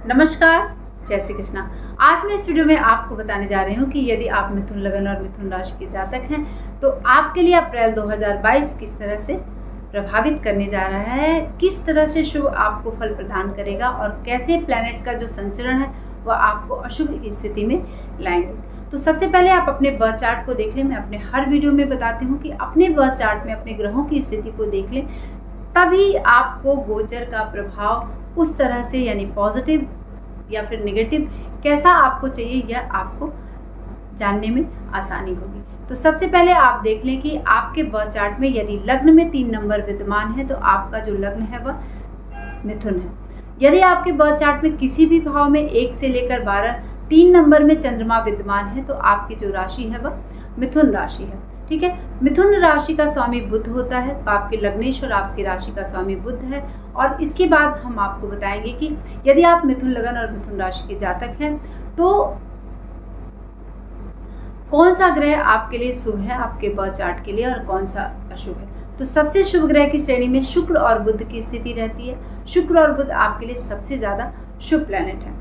नमस्कार, जय श्री कृष्णा। आज मैं इस वीडियो में आपको बताने जा रही हूँ कि यदि आप मिथुन लग्न और मिथुन राशि के जातक हैं तो आपके लिए अप्रैल 2022 किस तरह से प्रभावित करने जा रहा है, किस तरह से शुभ आपको फल प्रदान करेगा और कैसे प्लैनेट का जो संचरण है वह आपको अशुभ की स्थिति में लाएंगे। तो सबसे पहले आप अपने बर्थ चार्ट को देख लें। मैं अपने हर वीडियो में बताती हूँ कि अपने बर्थ चार्ट में अपने ग्रहों की स्थिति को देख लें, तभी आपको गोचर का प्रभाव उस तरह से यानी पॉजिटिव या फिर नेगेटिव कैसा आपको चाहिए यह आपको जानने में आसानी होगी। तो सबसे पहले आप देख लें कि आपके बर्थ चार्ट में यदि लग्न में 3 नंबर विद्यमान है तो आपका जो लग्न है वह मिथुन है। यदि आपके बर्थ चार्ट में किसी भी भाव में 1 से लेकर 12 3 नंबर में चंद्रमा विद्यमान है तो आपकी जो राशि है वह मिथुन राशि है। ठीक है, मिथुन राशि का स्वामी बुध होता है, तो आपके लग्नेश और आपकी राशि का स्वामी बुध है। और इसके बाद हम आपको बताएंगे कि यदि आप मिथुन लग्न और मिथुन राशि के जातक हैं तो कौन सा ग्रह आपके लिए शुभ है आपके बर्थ चार्ट के लिए और कौन सा अशुभ है। तो सबसे शुभ ग्रह की श्रेणी में शुक्र और बुध की स्थिति रहती है। शुक्र और बुध आपके लिए सबसे ज्यादा शुभ प्लैनेट है।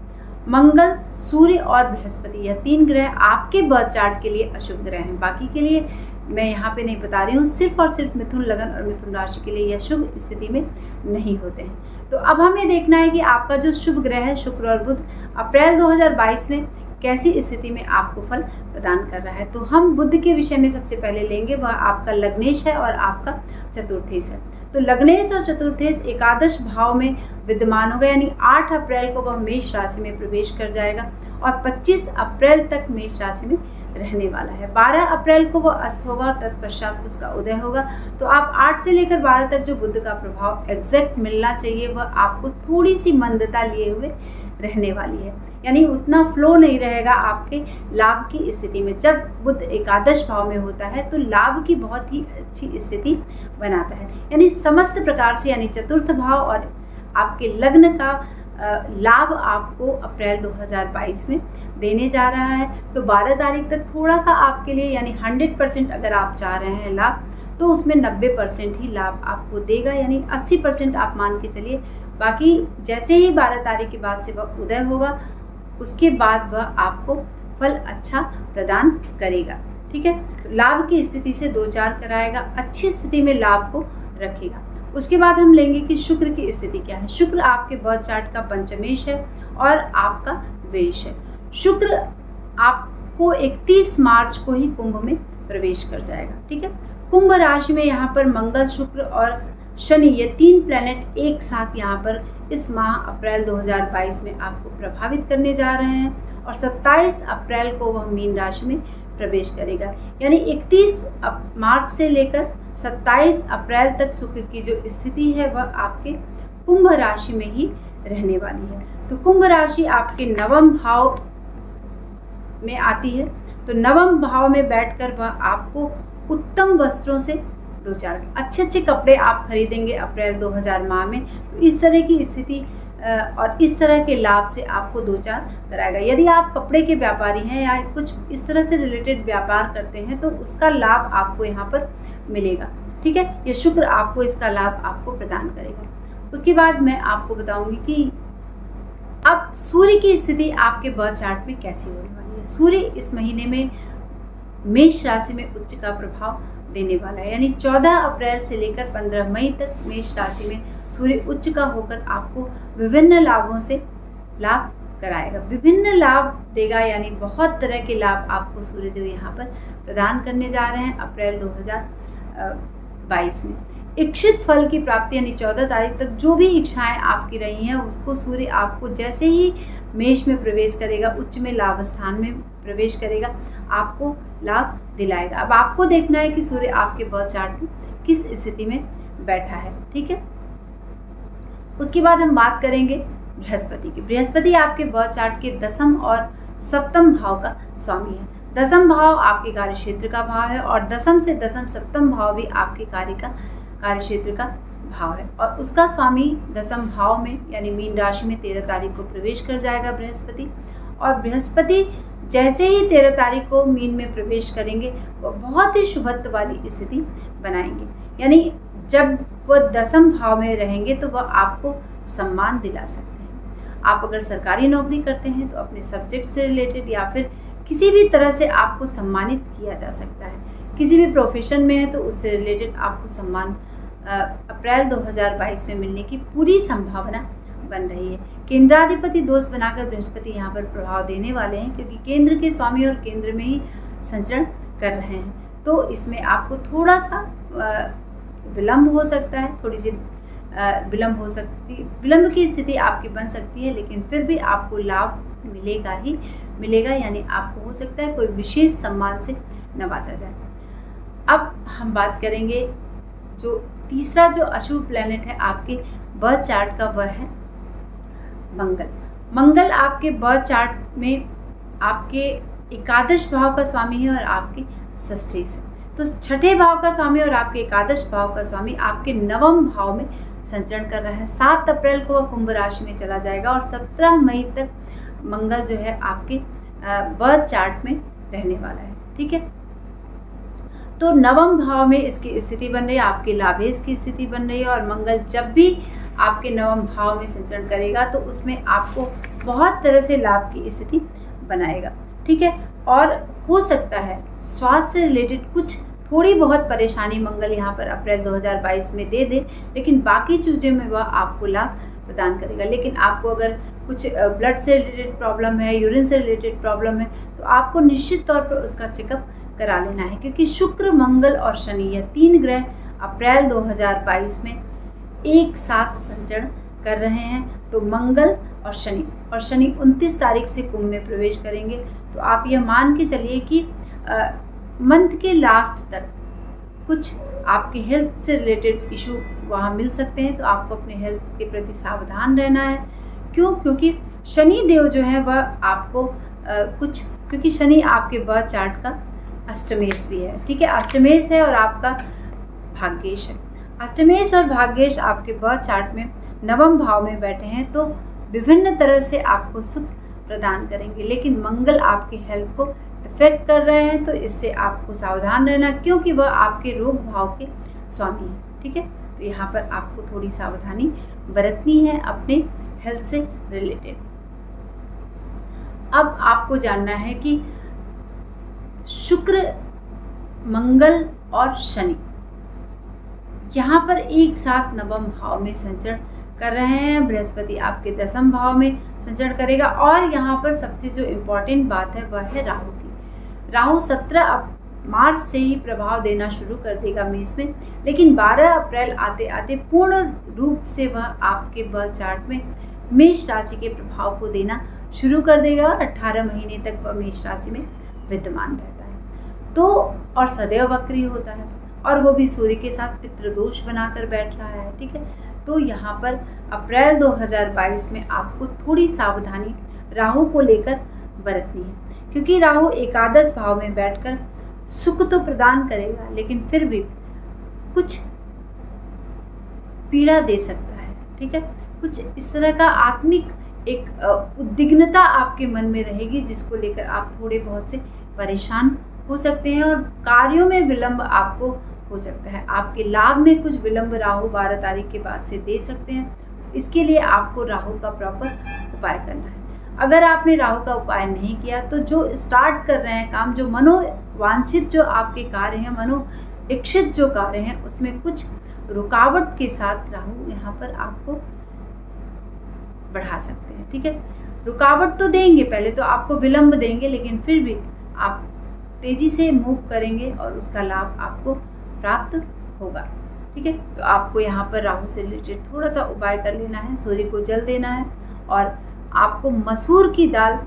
मंगल, सूर्य और बृहस्पति, यह 3 ग्रह आपके बर्थ चार्ट के लिए अशुभ ग्रह हैं। बाकी के लिए मैं यहाँ पे नहीं बता रही हूँ, सिर्फ और सिर्फ मिथुन लग्न और मिथुन राशि के लिए यह शुभ स्थिति में नहीं होते हैं। तो अब हमें देखना है कि आपका जो शुभ ग्रह है शुक्र और बुध अप्रैल 2022 में कैसी स्थिति में आपको फल प्रदान कर रहा है। तो हम बुध के विषय में सबसे पहले लेंगे, वह आपका लग्नेश है और आपका चतुर्थेश है। तो लग्नेश और चतुर्थेश एकादश भाव में विद्यमान होगा, यानी 8 अप्रैल को वह मेष राशि में प्रवेश कर जाएगा और 25 अप्रैल तक मेष राशि में रहने वाला है। 12 अप्रैल को वह अस्त होगा और तत्पश्चात उसका उदय होगा। तो आप 8 से लेकर 12 तक जो बुध का प्रभाव एग्जैक्ट मिलना चाहिए वह आपको थोड़ी सी मंदता लिए हुए रहने वाली है, यानी उतना फ्लो नहीं रहेगा आपके लाभ की स्थिति में। जब बुध एकादश भाव में होता है तो लाभ की बहुत ही अच्छी स्थिति बनाता है, यानी समस्त प्रकार से, यानी चतुर्थ भाव और आपके लग्न का लाभ आपको अप्रैल 2022 में देने जा रहा है। तो 12 तारीख तक थोड़ा सा आपके लिए, यानी 100% अगर आप चाह रहे हैं लाभ तो उसमें 90% ही लाभ आपको देगा, यानी 80% आप मान के चलिए। बाकी जैसे ही 12 तारीख के बाद से वह उदय होगा उसके बाद वह आपको फल अच्छा प्रदान करेगा। ठीक है, तो लाभ की स्थिति से 2-4 कराएगा, अच्छी स्थिति में लाभ को रखेगा। उसके बाद हम लेंगे कि शुक्र की स्थिति क्या है। शुक्र आपके बर्थ चार्ट का पंचमेश है और आपका वेश है। शुक्र आपको 31 मार्च को ही कुंभ में प्रवेश कर जाएगा। ठीक है, कुंभ राशि में यहाँ पर मंगल, शुक्र और शनि, ये 3 प्लैनेट एक साथ यहाँ पर इस माह अप्रैल 2022 में आपको प्रभावित करने जा रहे हैं और 27 अप्रैल को वह मीन राशि में प्रवेश करेगा, यानी 31 मार्च से लेकर 27 अप्रैल तक शुक्र की जो स्थिति है वह आपके कुंभ राशि में ही रहने वाली है। तो कुंभ राशि आपके नवम भाव में आती है, तो नवम भाव में बैठकर वह आपको उत्तम वस्त्रों से 2-4 अच्छे कपड़े आप खरीदेंगे अप्रैल 2000 माह में। तो इस तरह की स्थिति और इस तरह के लाभ से आपको 2-4 कराएगा। यदि आप कपड़े के व्यापारी हैं या कुछ इस तरह से रिलेटेड व्यापार करते हैं तो उसका लाभ आपको यहाँ पर मिलेगा। ठीक है, ये शुक्र आपको इसका लाभ आपको प्रदान करेगा। उसके बाद मैं आपको बताऊंगी कि अब सूर्य की स्थिति आपके बर्थ चार्ट में कैसी होने वाली है। सूर्य इस महीने में मेष राशि में उच्च का प्रभाव देने वाला है, यानी 14 अप्रैल से लेकर 15 मई तक मेष राशि में सूर्य उच्च का होकर आपको विभिन्न लाभों से लाभ कराएगा, विभिन्न लाभ देगा, यानी बहुत तरह के लाभ आपको सूर्यदेव यहाँ पर प्रदान करने जा रहे हैं अप्रैल 2022 में। इच्छित फल की प्राप्ति, यानी 14 तारीख तक जो भी इच्छाएं आपकी रही हैं उसको सूर्य आपको जैसे ही मेष में प्रवेश करेगा, उच्च में लाभ स्थान में प्रवेश करेगा, आपको लाभ दिलाएगा। अब आपको देखना है कि सूर्य आपके बर्थ चार्ट में किस स्थिति में बैठा है। ठीक है, उसके बाद हम बात करेंगे बृहस्पति की। बृहस्पति आपके बर्थ चार्ट के 10म और 7म भाव का स्वामी है। 10म भाव आपके कार्य क्षेत्र का भाव है और 10म से 10म 7म भाव भी आपके कार्य क्षेत्र का भाव है और उसका स्वामी 10म भाव में, यानी मीन राशि में 13 तारीख को प्रवेश कर जाएगा बृहस्पति। और बृहस्पति जैसे ही 13 तारीख को मीन में प्रवेश करेंगे वो बहुत ही शुभत्व वाली स्थिति बनाएंगे, यानी जब वो 10म भाव में रहेंगे तो वह आपको सम्मान दिला सकते हैं, आप अगर सरकारी नौकरी करते हैं तो अपने सब्जेक्ट से रिलेटेड या फिर किसी भी तरह से आपको सम्मानित किया जा सकता है। किसी भी प्रोफेशन में है तो उससे रिलेटेड आपको सम्मान अप्रैल 2022 में मिलने की पूरी संभावना बन रही है। केंद्राधिपति दोष बनाकर बृहस्पति यहाँ पर प्रभाव देने वाले हैं, क्योंकि केंद्र के स्वामी और केंद्र में ही संचरण कर रहे हैं। तो इसमें आपको थोड़ा सा विलंब हो सकता है, थोड़ी सी विलंब की स्थिति आपकी बन सकती है, लेकिन फिर भी आपको लाभ मिलेगा ही मिलेगा। यानी आपको हो सकता है कोई विशेष सम्मान से नवाजा जाए। अब हम बात करेंगे जो तीसरा जो अशुभ प्लैनेट है आपके बर्थ चार्ट का, वह है मंगल। मंगल आपके बर्थ चार्ट में आपके एकादश भाव का स्वामी है और आपके षष्ठी से, तो छठे भाव का स्वामी और आपके एकादश भाव का स्वामी आपके नवम भाव में संचरण कर रहा है। 7 अप्रैल को वह कुंभ राशि में चला जाएगा और 17 मई तक मंगल जो है आपके बर्थ चार्ट में रहने वाला है। ठीक है, तो नवम भाव में इसकी स्थिति बन रही है, आपके लाभेश की स्थिति बन रही है, और मंगल जब भी आपके नवम भाव में संचरण करेगा तो उसमें आपको बहुत तरह से लाभ की स्थिति बनाएगा। ठीक है, और हो सकता है स्वास्थ्य से रिलेटेड कुछ थोड़ी बहुत परेशानी मंगल यहाँ पर अप्रैल 2022 में दे दे, लेकिन बाकी चीज़ों में वह आपको लाभ प्रदान करेगा। लेकिन आपको अगर कुछ ब्लड से रिलेटेड प्रॉब्लम है, यूरिन से रिलेटेड प्रॉब्लम है, तो आपको निश्चित तौर पर उसका चेकअप करा लेना है, क्योंकि शुक्र, मंगल और शनि यह 3 ग्रह अप्रैल 2022 में एक साथ संचरण कर रहे हैं। तो मंगल और शनि 29 तारीख से कुंभ में प्रवेश करेंगे। तो आप यह मान के चलिए कि मंथ के लास्ट तक कुछ आपके हेल्थ से रिलेटेड इशू वहाँ मिल सकते हैं। तो आपको अपने हेल्थ के प्रति सावधान रहना है। क्यों? क्योंकि शनि देव जो है वह आपको क्योंकि शनि आपके बर्थ चार्ट का अष्टमेश भी है। ठीक है, अष्टमेश है और आपका भाग्येश है। अष्टमेश और भाग्येश आपके बर्थ चार्ट में नवम भाव में बैठे हैं, तो विभिन्न तरह से आपको सुख प्रदान करेंगे। लेकिन मंगल आपकी हेल्थ को इफेक्ट कर रहे हैं, तो इससे आपको सावधान रहना, क्योंकि वह आपके रोग भाव के स्वामी हैं। ठीक है, तो यहाँ पर आपको थोड़ी सावधानी बरतनी है अपने हेल्थ से रिलेटेड। अब आपको जानना है कि शुक्र, मंगल और शनि यहाँ पर एक साथ नवम भाव में संचरण कर रहे हैं। बृहस्पति आपके 10वें भाव में संचरण करेगा, और यहाँ पर सबसे जो इम्पोर्टेंट बात है वह है राहु की। राहु 17 मार्च से ही प्रभाव देना शुरू कर देगा मेष में, लेकिन 12 अप्रैल आते आते पूर्ण रूप से वह आपके बर्थ चार्ट में मेष राशि के प्रभाव को देना शुरू कर देगा और 18 महीने तक वह मेष राशि में विद्यमान रहता है। तो और सदैव वक्री होता है, और वो भी सूर्य के साथ पितृदोष बनाकर बैठ रहा है। ठीक है, तो यहाँ पर अप्रैल 2022 में आपको थोड़ी सावधानी राहु को लेकर बरतनी है, क्योंकि राहु एकादश भाव में बैठकर सुख तो प्रदान करेगा, लेकिन फिर भी कुछ पीड़ा दे सकता है। ठीक है, कुछ इस तरह का आत्मिक एक उद्विग्नता आपके मन में रहेगी, जिसको लेकर आप थोड़े बहुत से परेशान हो सकते हैं, और कार्यों में विलंब आपको हो सकता है। आपके लाभ में कुछ विलंब राहु 12 तारीख के बाद से दे सकते हैं। इसके लिए आपको राहु का प्रॉपर उपाय करना है। अगर आपने राहु का उपाय नहीं किया तो जो स्टार्ट कर रहे हैं काम, जो मनोवांछित जो आपके कार्य हैं, मनो इच्छित जो कार्य हैं, उसमें कुछ रुकावट के साथ राहु यहाँ पर आपको बढ़ा सकते हैं। ठीक है, रुकावट तो देंगे, पहले तो आपको विलंब देंगे, लेकिन फिर भी आप तेजी से मूव करेंगे और उसका लाभ आपको प्राप्त होगा। ठीक है, तो आपको यहाँ पर राहु से रिलेटेड थोड़ा सा उपाय कर लेना है, सूर्य को जल देना है, और आपको मसूर की दाल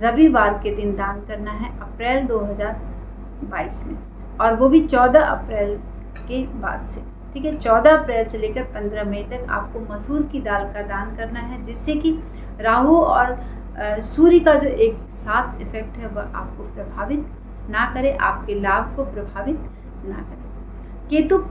रविवार के दिन दान करना है अप्रैल 2022 में, और वो भी 14 अप्रैल के बाद से। ठीक है, 14 अप्रैल से लेकर 15 मई तक आपको मसूर की दाल का दान करना है, जिससे कि राहु और सूर्य का जो एक साथ इफेक्ट है वह आपको प्रभावित ना करे, आपके लाभ को प्रभावित ना करे। केतु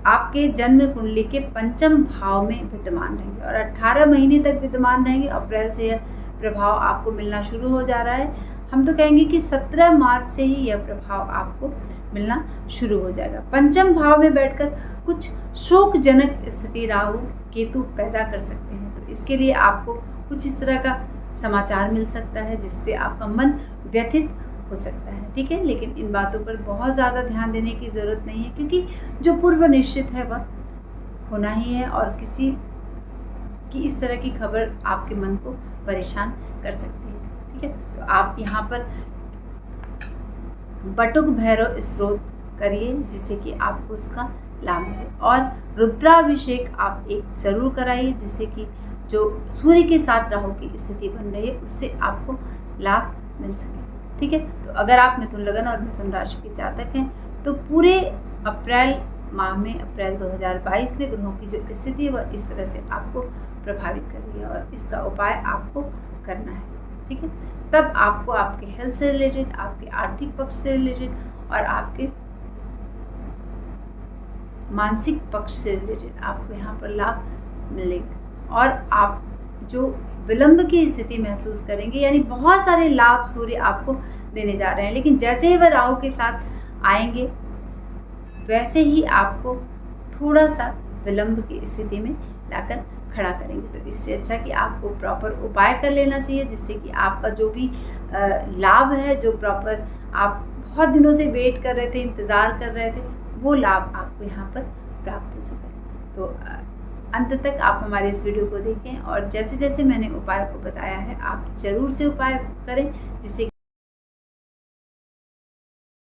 आपके जन्म कुंडली के 5वें भाव में विद्यमान रहेंगे और 18 महीने तक विद्यमान रहेंगे। अप्रैल से यह प्रभाव आपको मिलना शुरू हो जा रहा है। हम तो कहेंगे कि 17 मार्च से ही यह प्रभाव आपको मिलना शुरू हो जाएगा। 5वें भाव में बैठकर कुछ शोकजनक स्थिति राहु केतु पैदा कर सकते हैं, तो इसके लिए आपको कुछ इस तरह का समाचार मिल सकता है जिससे आपका मन व्यथित हो सकता है, ठीक है। लेकिन इन बातों पर बहुत ज़्यादा ध्यान देने की ज़रूरत नहीं है, क्योंकि जो पूर्व निश्चित है वह होना ही है, और किसी की इस तरह की खबर आपके मन को परेशान कर सकती है, ठीक है। तो आप यहाँ पर बटुक भैरव स्तोत्र करिए जिससे कि आपको उसका लाभ मिले, और रुद्राभिषेक आप एक ज़रूर कराइए जिससे कि जो सूर्य के साथ राहु की स्थिति बन रही है उससे आपको लाभ मिल सके, ठीक है। तो अगर आप मिथुन लगन और मिथुन राशि के जातक हैं तो पूरे अप्रैल माह में, अप्रैल 2022 में ग्रहों की जो स्थिति है वह इस तरह से आपको प्रभावित कर रही है, और इसका उपाय आपको करना है, ठीक है। तब आपको आपके हेल्थ से रिलेटेड, आपके आर्थिक पक्ष से रिलेटेड और आपके मानसिक पक्ष से रिलेटेड आपको यहाँ पर लाभ मिलेगा, और आप जो विलंब की स्थिति महसूस करेंगे, यानी बहुत सारे लाभ सूर्य आपको देने जा रहे हैं, लेकिन जैसे ही वह राहु के साथ आएंगे वैसे ही आपको थोड़ा सा विलंब की स्थिति में लाकर खड़ा करेंगे। तो इससे अच्छा कि आपको प्रॉपर उपाय कर लेना चाहिए जिससे कि आपका जो भी लाभ है, जो प्रॉपर आप बहुत दिनों से वेट कर रहे थे, इंतज़ार कर रहे थे, वो लाभ आपको यहाँ पर प्राप्त हो सके। तो अंत तक आप हमारे इस वीडियो को देखें, और जैसे जैसे मैंने उपाय को बताया है आप ज़रूर से उपाय करें जिससे